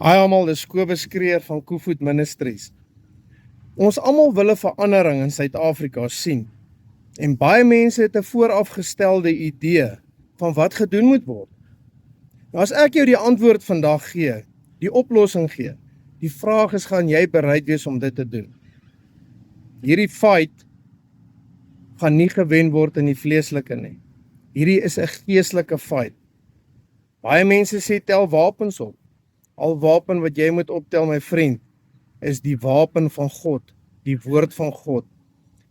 Hi almal, dis Kobus Kreer van Koevoet Ministries. Ons almal wil 'n verandering in Suid-Afrika sien. En baie mense het 'n voorafgestelde idee van wat gedoen moet word. Nou as ek jou die antwoord vandag gee, die oplossing gee, die vraag is, gaan jy bereid wees om dit te doen? Hierdie fight gaan nie gewen word in die vleeslike nie. Hierdie is 'n geestelike fight. Baie mense sê tel wapens op. Al wapen wat jy moet optel, my vriend, is die wapen van God, die woord van God,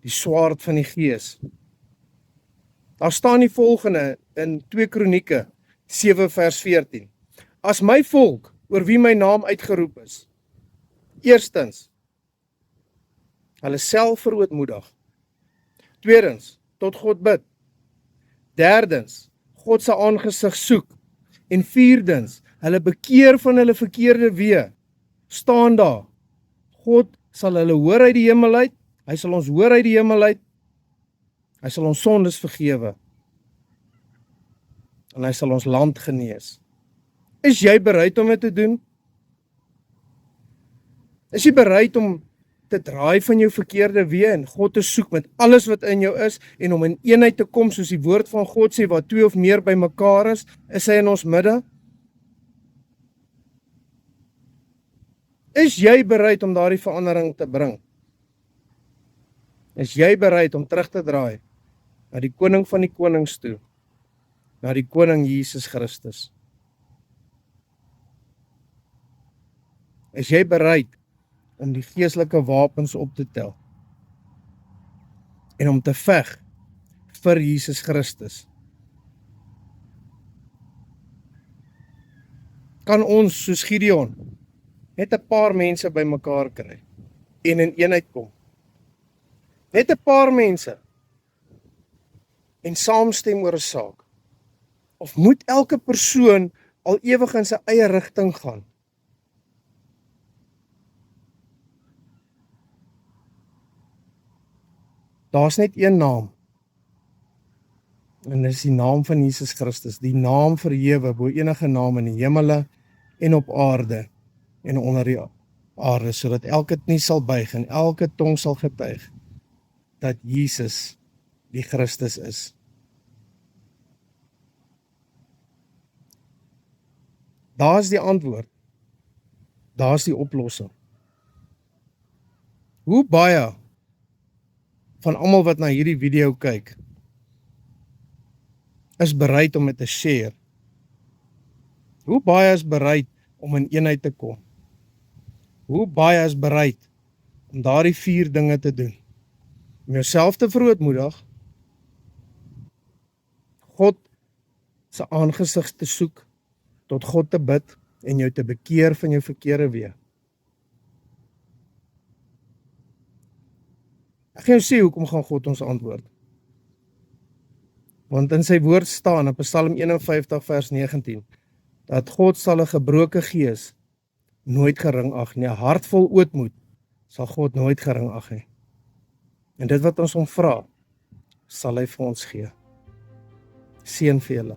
die swaard van die Gees. Daar staan die volgende in 2 Kronieke 7 vers 14. As my volk, oor wie my naam uitgeroep is, eerstens, hulle self verootmoedig. Tweedens, tot God bid. Derdens, God se aangesig soek. En vierdens, hulle bekeer van hulle verkeerde weë, staan daar. God sal hulle hoor uit die hemel uit, hy sal ons hoor uit die hemel uit, hy sal ons sondes vergewe, en hy sal ons land genees. Is jy bereid om dit te doen? Is jy bereid om te draai van jou verkeerde weë en God te soek met alles wat in jou is, en om in eenheid te kom, soos die woord van God sê, waar 2 of meer by mekaar is hy in ons midde? Is jy bereid om daardie verandering te bring? Is jy bereid om terug te draai na die koning van die konings toe, na die koning Jesus Christus? Is jy bereid om die geestelike wapens op te tel en om te veg vir Jesus Christus? Kan ons, soos Gideon, net 'n paar mense by mekaar kry en in eenheid kom? Net 'n paar mense en saamstem oor 'n saak? Of moet elke persoon al ewig in sy eie rigting gaan? Daar's net een naam, en dis die naam van Jesus Christus, die naam verhewe bo enige naam in die hemele en op aarde en onder die aarde, sodat elke knie sal buig en elke tong sal getuig dat Jesus die Christus is. Daar's die antwoord. Daar's die oplossing. Hoe baie van almal wat na hierdie video kyk, is bereid om dit te share? Hoe baie is bereid om in eenheid te kom? Hoe baie is bereid om daardie 4 dinge te doen? Om jouself te verootmoedig, God se aangesig te soek, tot God te bid en jou te bekeer van jou verkeerde weë. Ek gaan jou sê hoekom gaan God ons antwoord. Want in sy woord staan in Psalm 51 vers 19, dat God sal 'n gebroke gees nooit gering ag nie, 'n hart vol ootmoed sal God nooit gering ag nie. En dit wat ons hom vra, sal hy vir ons gee. Seën vir julle.